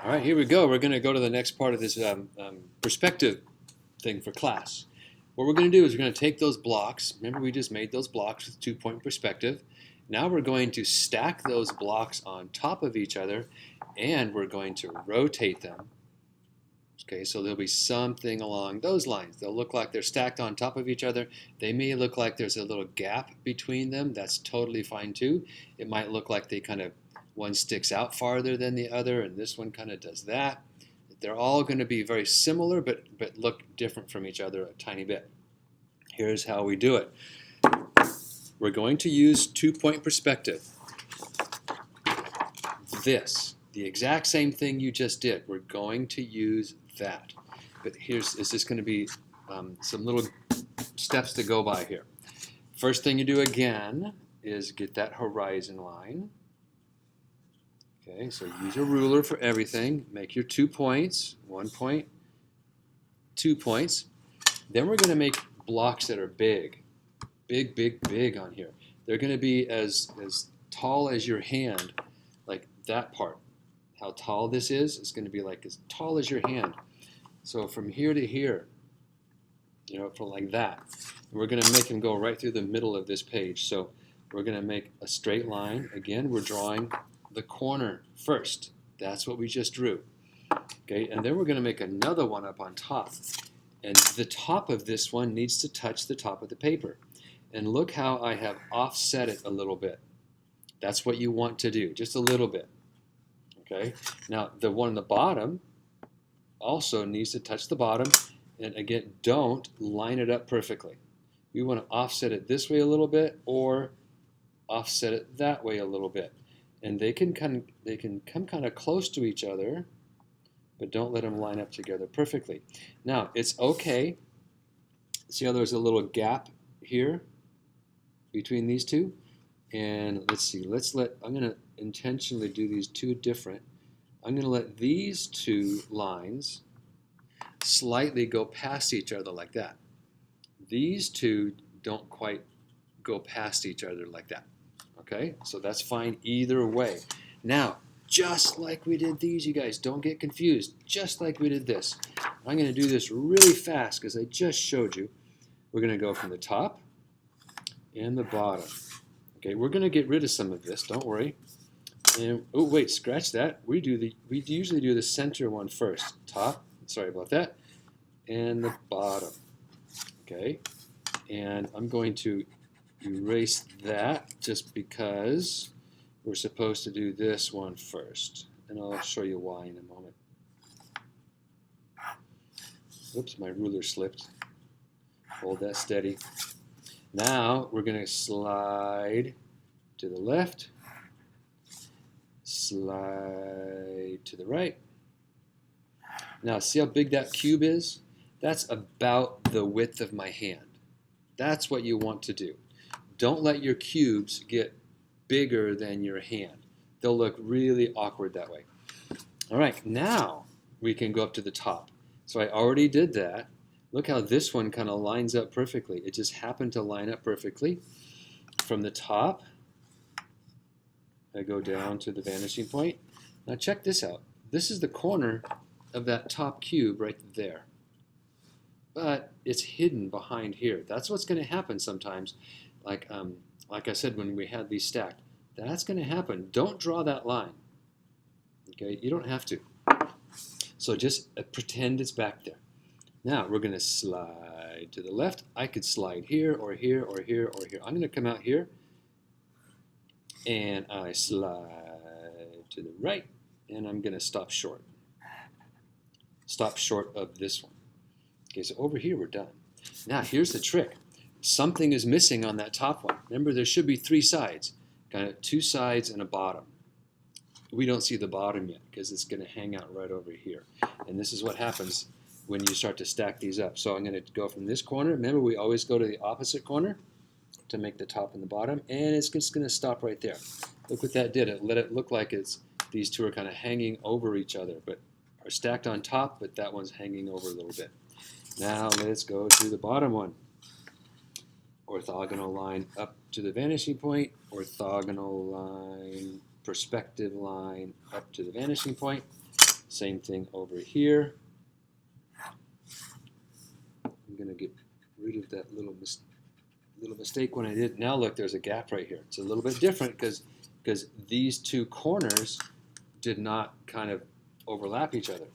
All right, here we go. We're going to go to the next part of this perspective thing for class. What we're going to do is we're going to take those blocks. Remember, we just made those blocks with two-point perspective. Now we're going to stack those blocks on top of each other, and we're going to rotate them. Okay, so there'll be something along those lines. They'll look like they're stacked on top of each other. They may look like there's a little gap between them. That's totally fine too. It might look like they kind of, one sticks out farther than the other, and this one kind of does that. They're all going to be very similar, but look different from each other a tiny bit. Here's how we do it. We're going to use two-point perspective. The exact same thing you just did. We're going to use that. But it's just going to be some little steps to go by here. First thing you do again is get that horizon line. Okay, so use a ruler for everything. Make your 2 points. 1 point, 2 points. Then we're going to make blocks that are big. Big on here. They're going to be as tall as your hand, like that part. How tall this is going to be like as tall as your hand. So from here to here, for like that. We're going to make them go right through the middle of this page. So we're going to make a straight line. Again, we're drawing the corner first. That's what we just drew. Okay, and then we're going to make another one up on top. And the top of this one needs to touch the top of the paper. And look how I have offset it a little bit. That's what you want to do, just a little bit. Okay, now the one on the bottom also needs to touch the bottom, and again, don't line it up perfectly. We want to offset it this way a little bit, or offset it that way a little bit, and they can come kind of close to each other, but don't let them line up together perfectly. Now it's okay. See how there's a little gap here between these two, and let's see. I'm going to intentionally do these two different. I'm going to let these two lines slightly go past each other like that. These two don't quite go past each other like that. Okay, so that's fine either way. Now, just like we did these, you guys, don't get confused. Just like we did this. I'm going to do this really fast because I just showed you. We're going to go from the top and the bottom. Okay, we're going to get rid of some of this, don't worry. And oh wait, scratch that. We usually do the center one first. Top, sorry about that, and the bottom. Okay, and I'm going to erase that just because we're supposed to do this one first, and I'll show you why in a moment. Oops, my ruler slipped. Hold that steady. Now we're going to slide to the left. Slide to the right. Now see how big that cube is? That's about the width of my hand. That's what you want to do. Don't let your cubes get bigger than your hand. They'll look really awkward that way. All right, now we can go up to the top. So I already did that. Look how this one kind of lines up perfectly. It just happened to line up perfectly. From the top, I go down to the vanishing point. Now check this out. This is the corner of that top cube right there. But it's hidden behind here. That's what's going to happen sometimes. Like I said when we had these stacked. That's going to happen. Don't draw that line. Okay, you don't have to. So just pretend it's back there. Now we're going to slide to the left. I could slide here or here or here or here. I'm going to come out here. And I slide to the right, and I'm going to stop short. Stop short of this one. Okay, so over here we're done. Now here's the trick. Something is missing on that top one. Remember, there should be 3 sides. Kind of 2 sides and a bottom. We don't see the bottom yet because it's going to hang out right over here. And this is what happens when you start to stack these up. So I'm going to go from this corner. Remember, we always go to the opposite corner to make the top and the bottom, and it's just going to stop right there. Look what that did. It let it look like these two are kind of hanging over each other, but are stacked on top, but that one's hanging over a little bit. Now let's go to the bottom one. Orthogonal line up to the vanishing point, orthogonal line, perspective line up to the vanishing point. Same thing over here. I'm going to get rid of that little mistake when I did. Now look, there's a gap right here. It's a little bit different because these two corners did not kind of overlap each other.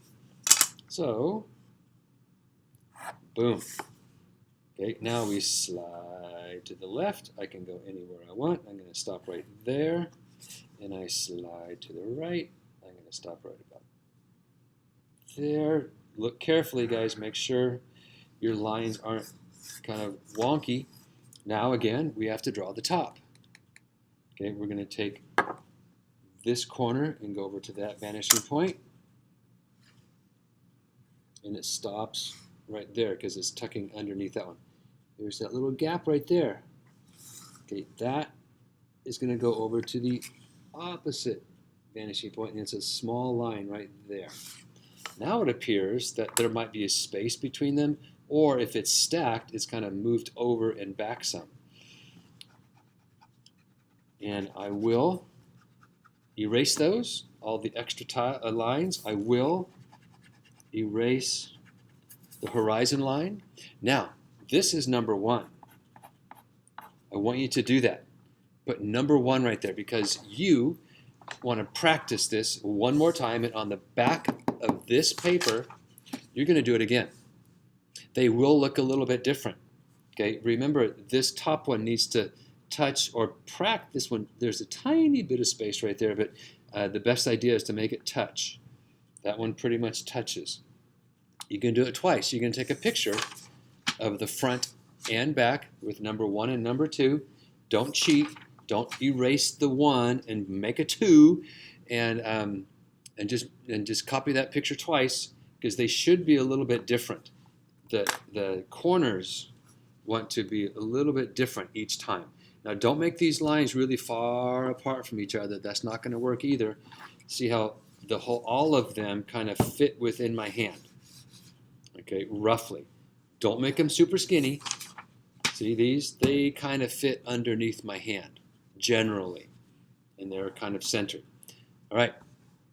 So, boom. Okay, now we slide to the left. I can go anywhere I want. I'm going to stop right there. And I slide to the right. I'm going to stop right about there. Look carefully, guys. Make sure your lines aren't kind of wonky. Now, again, we have to draw the top. Okay, we're going to take this corner and go over to that vanishing point. And it stops right there because it's tucking underneath that one. There's that little gap right there. Okay, that is going to go over to the opposite vanishing point, and it's a small line right there. Now it appears that there might be a space between them, or if it's stacked, it's kind of moved over and back some. And I will erase those, all the extra lines. I will erase the horizon line. Now, this is number 1. I want you to do that. Put number 1 right there because you want to practice this one more time, and on the back of this paper, you're going to do it again. They will look a little bit different. Okay, remember this top one needs to touch or practice one. There's a tiny bit of space right there, but the best idea is to make it touch. That one pretty much touches. You can do it twice. You can take a picture of the front and back with number 1 and number 2. Don't cheat. Don't erase the 1 and make a 2, and just copy that picture twice because they should be a little bit different. The corners want to be a little bit different each time. Now don't make these lines really far apart from each other. That's not going to work either. See how all of them kind of fit within my hand. Okay, roughly. Don't make them super skinny. See these? They kind of fit underneath my hand, generally. And they're kind of centered. All right,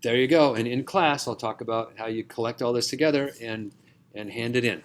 there you go. And in class, I'll talk about how you collect all this together and hand it in.